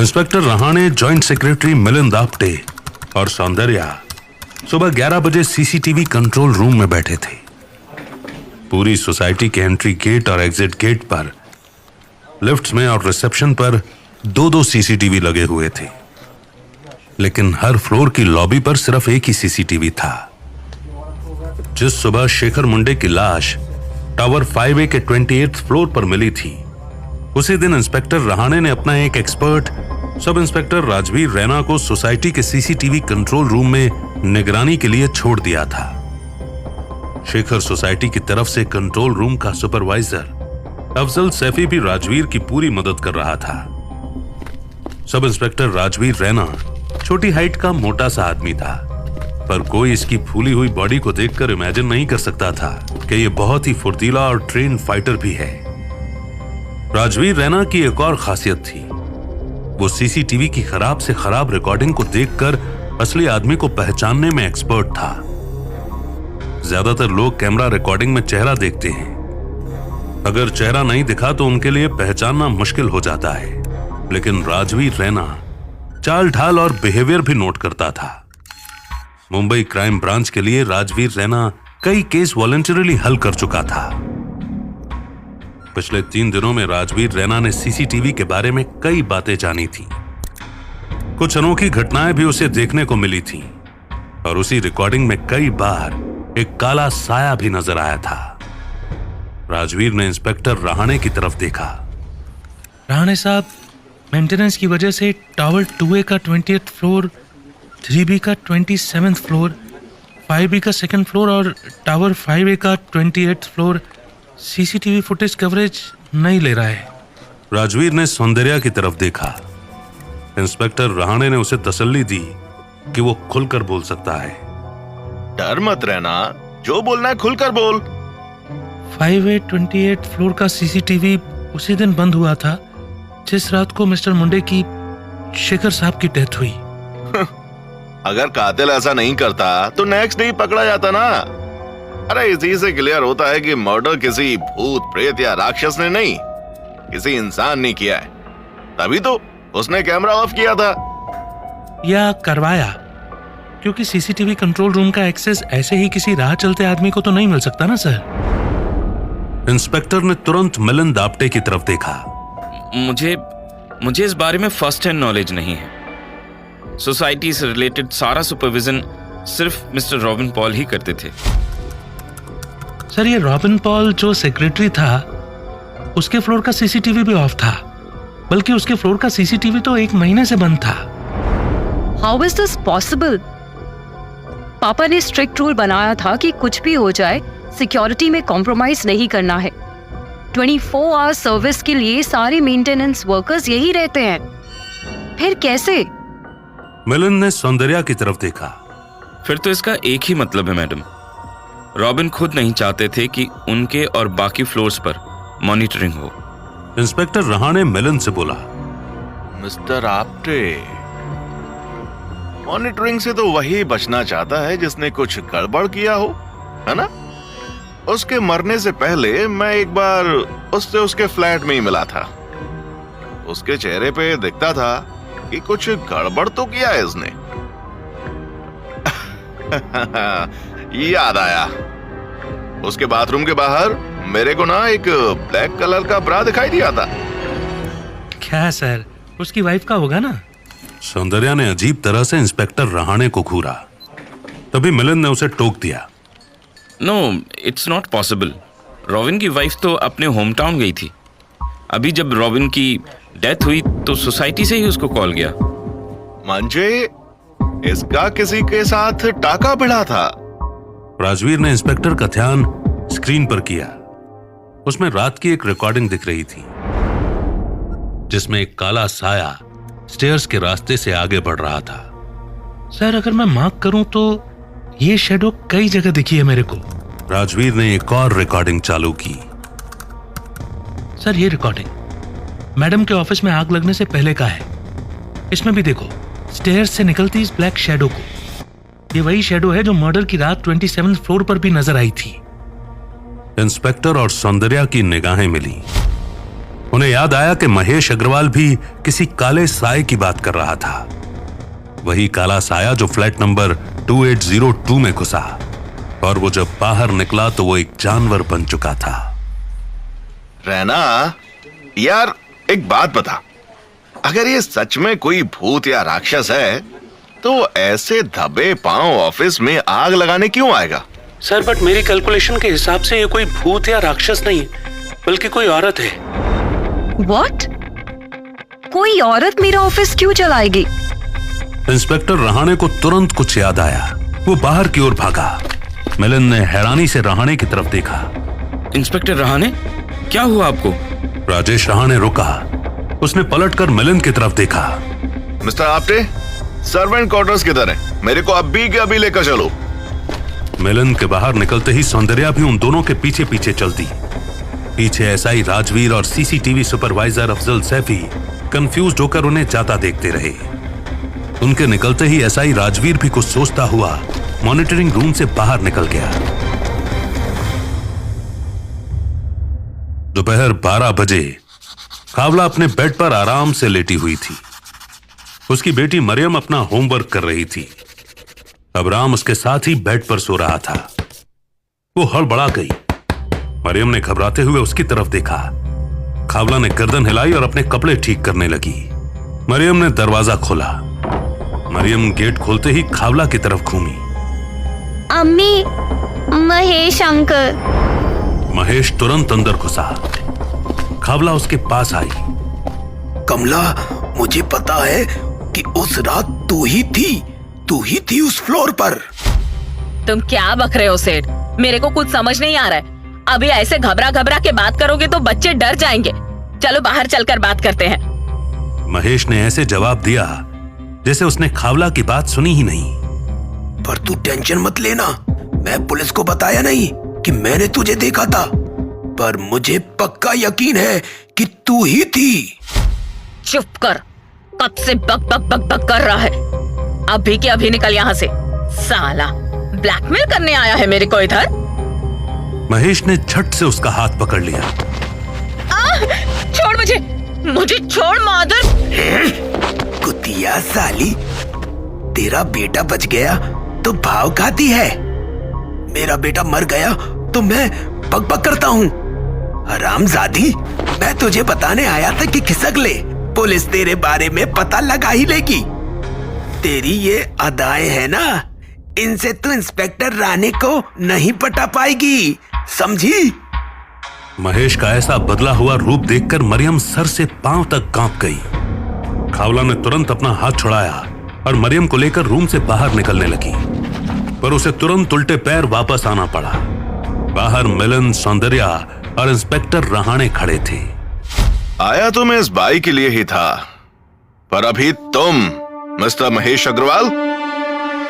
Inspector Rahane, joint secretary Milind Apte और सौंदर्या सुबह 11 बजे सीसीटीवी कंट्रोल रूम में बैठे थे। पूरी सोसाइटी के एंट्री गेट और एग्जिट गेट पर, लिफ्ट्स में और रिसेप्शन पर 2-2 सीसीटीवी लगे हुए थे, लेकिन हर फ्लोर की लॉबी पर सिर्फ एक ही सीसीटीवी था। जिस सुबह शेखर मुंडे की लाश टावर 5A के 28th फ्लोर पर मिली थी, उसी दिन इंस्पेक्टर रहाणे ने अपना एक expert sub inspector Rajveer Raina को सोसाइटी के सीसीटीवी कंट्रोल रूम में निगरानी के लिए छोड़ दिया था। शेखर सोसाइटी की तरफ से कंट्रोल रूम का सुपरवाइजर अफजल सैफी भी राजवीर की पूरी मदद कर रहा था। सब इंस्पेक्टर राजवीर रैना छोटी हाइट का मोटा सा आदमी था, पर कोई इसकी फूली हुई बॉडी को देखकर इमेजिन नहीं कर सकता था कि यह बहुत ही फुर्तीला और ट्रेन फाइटर भी है। राजवीर रैना की एक और खासियत थी, वो सीसीटीवी की खराब से खराब रिकॉर्डिंग को देखकर असली आदमी को पहचानने में एक्सपर्ट था। ज्यादातर लोग कैमरा रिकॉर्डिंग में चेहरा देखते हैं, अगर चेहरा नहीं दिखा तो उनके लिए पहचानना मुश्किल हो जाता है, लेकिन राजवीर रैना चाल ढाल और बिहेवियर भी नोट करता था। मुंबई क्राइम ब्रांच के लिए राजवीर रैना कई केस वॉलंटरीली हल कर चुका था। पिछले 3 दिनों में राजवीर रैना ने सीसीटीवी के बारे में कई बातें जानी थी। कुछ अनोखी घटनाएं भी उसे देखने को मिली थी और उसी रिकॉर्डिंग में कई बार एक काला साया भी नजर आया था। राजवीर ने इंस्पेक्टर रहाणे की तरफ देखा। रहाणे साहब, मेंटेनेंस की वजह से टावर 2A का 20th फ्लोर, 3B का 27th फ्लोर, 5B का 2nd फ्लोर और टावर 5A का 28th floor CCTV footage coverage नहीं ले रहा है। राजवीर ने सौंदर्या की तरफ देखा। इंस्पेक्टर रहाणे ने उसे तसल्ली दी कि वो खुलकर बोल सकता है। डर मत रहना, जो बोलना है खुलकर बोल। 5A 28 फ्लोर का सीसीटीवी उसी दिन बंद हुआ था जिस रात को मिस्टर मुंडे की शेखर साहब की डेथ हुई। अगर कातिल ऐसा नहीं करता तो नेक्स्ट डे पकड़ा जाता ना। अरे इसी से क्लियर होता है कि मर्डर किसी भूत प्रेत या राक्षस ने नहीं, किसी इंसान ने किया है। तभी तो उसने कैमरा ऑफ किया था या करवाया, क्योंकि सीसीटीवी कंट्रोल रूम का एक्सेस ऐसे ही किसी राह चलते आदमी को तो नहीं मिल सकता ना सर। इंस्पेक्टर ने तुरंत मिलिंद आप्टे की तरफ देखा। मुझे इस बारे में फर्स्ट हैंड नॉलेज नहीं है। सोसाइटी से रिलेटेड सारा सुपरविजन सिर्फ मिस्टर रॉबिन पॉल ही करते थे। सर, ये रॉबिन पॉल जो सेक्रेटरी था, उसके फ्लोर का सीसीटीवी भी ऑफ था, बल्कि उसके फ्लोर का सीसीटीवी तो 1 महीने से बंद था। How is this possible? पापा ने स्ट्रिक्ट रूल बनाया था कि कुछ भी हो जाए सिक्योरिटी में कॉम्प्रोमाइज नहीं करना है। 24 आवर्स सर्विस के लिए सारे मेंटेनेंस वर्कर्स यही रहते हैं। फिर कैसे? मिलिंद ने सौंदर्या की तरफ देखा। फिर तो इसका एक ही मतलब है मैडम, रॉबिन खुद नहीं चाहते थे कि उनके और बाकी फ्लोर्स पर मॉनिटरिंग हो। इंस्पेक्टर रहाणे मिलिंद से बोला, मिस्टर आप्टे, मॉनिटरिंग से तो वही बचना चाहता है जिसने कुछ गड़बड़ किया हो, है ना? उसके मरने से पहले मैं एक बार उससे उसके फ्लैट में ही मिला था। उसके चेहरे पे दिखता था कि कुछ गड़बड़ तो किया है इसने। याद आया, उसके बाथरूम के बाहर मेरे को ना एक ब्लैक कलर का ब्रा दिखाई दिया था। क्या सर, उसकी वाइफ का होगा ना? सौंदर्या ने अजीब तरह से इंस्पेक्टर रहाणे को घूरा। तभी मिलिंद ने उसे टोक दिया। No, it's not possible. Robin की वाइफ तो अपने होम टाउन गई थी। अभी जब रॉबिन की डेथ हुई तो सोसाइटी से ही उसको कॉल गया। मंजे, इसका किसी के साथ टाका भिड़ा था। राजवीर ने इंस्पेक्टर का ध्यान स्क्रीन पर किया। उसमें रात की एक रिकॉर्डिंग दिख रही थी, जिसमें एक काला साया स्टेयर्स के रास्ते से आगे बढ़ रहा था। सर, अगर मैं मार्क करूं तो ये शैडो कई जगह दिखी है मेरे को। राजवीर ने एक और रिकॉर्डिंग चालू की। सर, ये रिकॉर्डिंग मैडम के ऑफिस में आग लगने से पहले का है। इसमें भी देखो, स्टेयर्स से निकलती इस ब्लैक शैडो को। ये वही शैडो है जो मर्डर की रात 27th फ्लोर पर भी नजर आई थी। इंस्पेक्टर और सौंदर्या की निगाहें मिली। उन्हें याद आया कि महेश अग्रवाल भी किसी काले साए की बात कर रहा था। वही काला साया जो फ्लैट नंबर 2802 में घुसा, और वो जब बाहर निकला तो वो एक जानवर बन चुका था। रहना यार, एक बात बता, अगर ये सच में कोई भूत या राक्षस है तो ऐसे दबे पांव ऑफिस में आग लगाने क्यों आएगा? सर, बट मेरी कैलकुलेशन के हिसाब से ये कोई भूत या राक्षस नहीं, बल्कि कोई औरत है। व्हाट? कोई औरत मेरा ऑफिस क्यों जलाएगी? इंस्पेक्टर रहाणे को तुरंत कुछ याद आया। वो बाहर की ओर भागा। मिलन ने हैरानी से रहाणे की तरफ देखा। इंस्पेक्टर रहाणे, क्या हुआ आपको? राजेश रहाणे रुका। उसने पलटकर मिलन की तरफ देखा। मिस्टर आप्टे, सर्वेंट क्वार्टर्स किधर है? मेरे को अभी के अभी लेकर चलो। मिलन के बाहर निकलते ही सौंदर्या भी उन दोनों के पीछे पीछे चलती। पीछे एसआई राजवीर और CCTV supervisor Afzal Saifi confused होकर उन्हें जाता देखते रहे। उनके निकलते ही एसआई राजवीर भी कुछ सोचता हुआ मॉनिटरिंग रूम से बाहर निकल गया। दोपहर 12 बजे खावला अपने बेड पर आराम से लेटी हुई थी। उसकी बेटी मरियम अपना होमवर्क कर रही थी। अबराम उसके साथ ही बेड पर सो रहा था। वो हड़बड़ा गई। मरियम ने घबराते हुए उसकी तरफ देखा। खावला ने गर्दन हिलाई और अपने कपड़े ठीक करने लगी। मरियम ने दरवाजा खोला। मरियम गेट खोलते ही खावला की तरफ घूमी। अम्मी, महेश अंकल। महेश तुरंत अंदर घुसा। खावला उसके पास आई। कमला, मुझे पता है कि उस रात तू ही थी उस फ्लोर पर। तुम क्या बक रहे हो सेठ? मेरे को कुछ समझ नहीं आ रहा है। अभी ऐसे घबरा घबरा के बात करोगे तो बच्चे डर जाएंगे। चलो बाहर चलकर बात करते हैं। महेश ने ऐसे जवाब दिया जैसे उसने खावला की बात सुनी ही नहीं। पर तू टेंशन मत लेना, मैं पुलिस को बताया नहीं कि मैंने तुझे देखा था, पर मुझे पक्का यकीन है कि तू ही थी। चुप कर, कब से बक बक बक बक कर रहा है। अभी के अभी निकल यहाँ से। साला ब्लैकमेल करने आया है मेरे को इधर। महेश ने झट से उसका हाथ पकड़ लिया। छोड़ मुझे छोड़ मादर। कुतिया साली, तेरा बेटा बच गया तो भाव खाती है। मेरा बेटा मर गया तो मैं पक पक करता हूँ। हरामजादी, मैं तुझे बताने आया था कि खिसक ले, पुलिस तेरे बारे में पता लगा ही लेगी। तेरी ये अदाएं है ना, इनसे तू इंस्पेक्टर राणे को नहीं पटा पाएगी, समझी? महेश का ऐसा बदला हुआ रूप देखकर मरियम सर से पांव तक कांप गई। खावला ने तुरंत अपना हाथ छुड़ाया और मरियम को लेकर रूम से बाहर निकलने लगी, पर उसे तुरंत उल्टे पैर वापस आना पड़ा। बाहर मिलन, सौंदर्या और इंस्पेक्टर रहाणे खड़े थे। आया तो मैं इस बाई के लिए ही था, पर अभी तुम मिस्टर महेश अग्रवाल,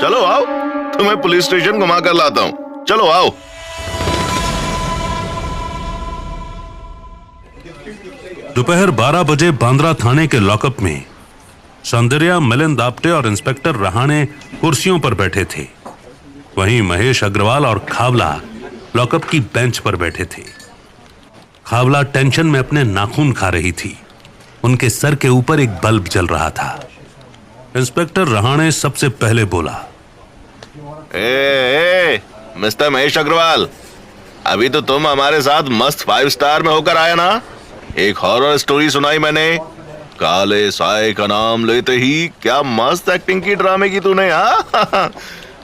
चलो आओ, तुम्हें पुलिस स्टेशन घुमा कर लाता हूं। चलो आओ। दोपहर 12 बजे बांद्रा थाने के लॉकअप में सौंदर्या, मिलन दाप्टे और इंस्पेक्टर रहाणे कुर्सियों पर बैठे थे। वहीं महेश अग्रवाल और खावला लॉकअप की बेंच पर बैठे थे। खावला टेंशन में अपने नाखून खा रही थी। उनके सर के ऊपर एक बल्ब जल रहा था। इंस्पेक्टर रहाणे सबसे पहले बोला, ए, मिस्टर महेश अग्रवाल, अभी तो तुम हमारे साथ मस्त 5 स्टार में होकर आया ना। एक हॉरर स्टोरी सुनाई मैंने, काले साए का नाम लेते ही क्या मस्त एक्टिंग की ड्रामे की तूने। हाँ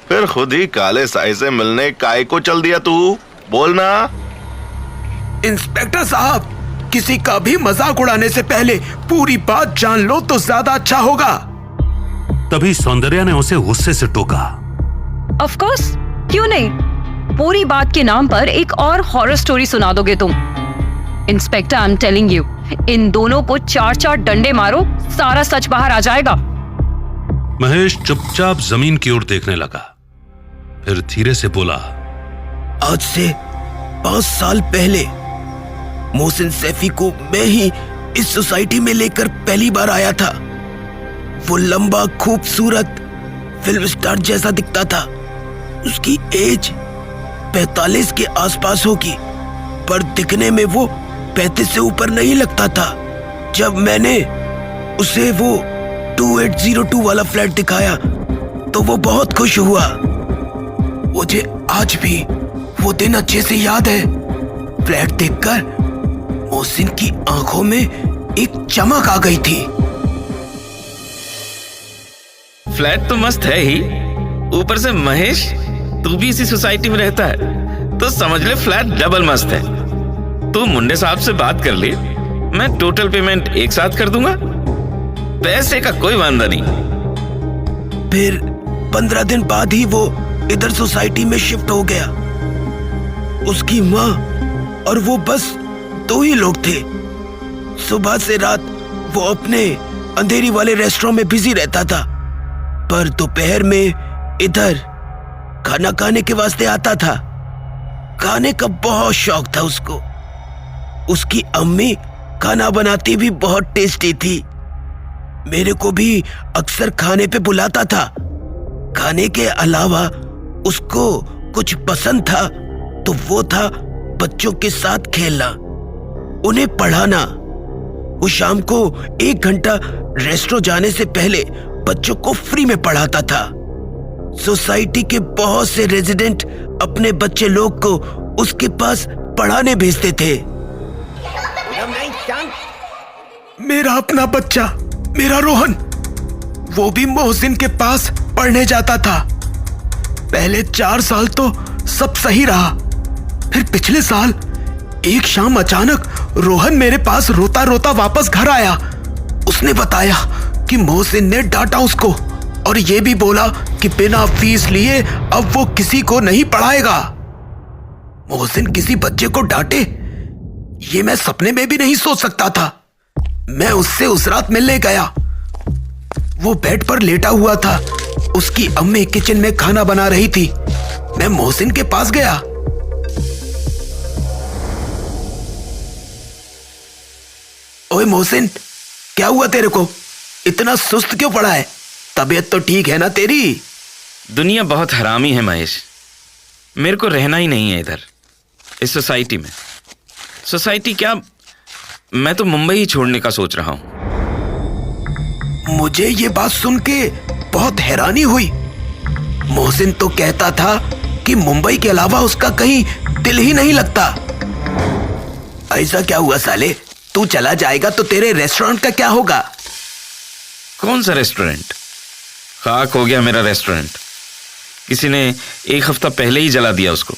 फिर खुद ही काले साए से मिलने काय को चल दिया तू, बोलना। इंस्पेक्टर साहब, किसी का भी मजाक उड़ाने से पहले पूरी बात जान लो तो ज्यादा अच्छा होगा। तभी सौंदर्या ने उसे गुस्से से टोका। ऑफ कोर्स, क्यों नहीं। पूरी बात के नाम पर एक और हॉरर स्टोरी सुना दोगे तुम। Inspector, I am telling you, इन दोनों को 4-4 डंडे मारो, सारा सच बाहर आ जाएगा। महेश चुपचाप जमीन की ओर देखने लगा, फिर धीरे से बोला, आज से 5 साल पहले मोहसिन सैफी को मैं ही इस सोसाइटी में लेकर पहली बार आया था। वो लंबा, खूबसूरत, फिल्म स्टार जैसा दिखता था। उसकी एज 45 के आसपास होगी, पर दिखने में वो 235 से ऊपर नहीं लगता था। जब मैंने उसे वो 2802 वाला फ्लैट दिखाया तो वो बहुत खुश हुआ। मुझे आज भी वो दिन अच्छे से याद है। फ्लैट देखकर मोहसिन की आंखों में एक चमक आ गई थी। फ्लैट तो मस्त है ही, ऊपर से महेश तू भी इसी सोसाइटी में रहता है तो समझ ले फ्लैट डबल मस्त है। तू मुंडे साहब से बात कर ले, मैं टोटल पेमेंट एक साथ कर दूंगा, पैसे का कोई वांदा नहीं। फिर 15 दिन बाद ही वो इधर सोसाइटी में शिफ्ट हो गया। उसकी माँ और वो बस 2 ही लोग थे। सुबह से रात वो अपने अंधेरी वाले रेस्टोरेंट में बिजी रहता था, पर दोपहर में इधर खाना खाने के वास्ते आता था। खाने का बहुत शौक था उसको। उसकी अम्मी खाना बनाती भी बहुत टेस्टी थी। मेरे को भी अक्सर खाने पे बुलाता था। खाने के अलावा उसको कुछ पसंद था तो वो था बच्चों के साथ खेलना, उन्हें पढ़ाना। वो शाम को 1 घंटा रेस्टोरेंट जाने से पहले बच्चों को फ्री में पढ़ाता था। सोसाइटी के बहुत से रेजिडेंट अपने बच्चे लोग को उसके पास पढ़ाने भेजते थे। मेरा अपना बच्चा, मेरा रोहन, वो भी मोहसिन के पास पढ़ने जाता था। पहले 4 साल तो सब सही रहा। फिर पिछले साल एक शाम अचानक रोहन मेरे पास रोता रोता वापस घर आया। उसने बताया कि मोहसिन ने डांटा उसको और ये भी बोला कि बिना फीस लिए अब वो किसी को नहीं पढ़ाएगा। मोहसिन किसी बच्चे को डांटे, ये मैं सपने में भी नहीं सोच सकता था। मैं उससे उस रात मिलने गया। वो बेड पर लेटा हुआ था। उसकी अम्मी किचन में खाना बना रही थी। मैं मोहसिन के पास गया। ओए मोहसिन, क्या हुआ तेरे को? इतना सुस्त क्यों पड़ा है? तबीयत तो ठीक है ना तेरी? दुनिया बहुत हरामी है महेश, मेरे को रहना ही नहीं है इधर इस सोसाइटी में। सोसाइटी क्या, मैं तो मुंबई ही छोड़ने का सोच रहा हूं। मुझे ये बात सुन के बहुत हैरानी हुई। मोहसिन तो कहता था कि मुंबई के अलावा उसका कहीं दिल ही नहीं लगता। ऐसा क्या हुआ साले? तू चला जाएगा तो तेरे रेस्टोरेंट का क्या होगा? कौन सा रेस्टोरेंट? खाक हो गया मेरा रेस्टोरेंट। किसी ने 1 हफ्ता पहले ही जला दिया उसको।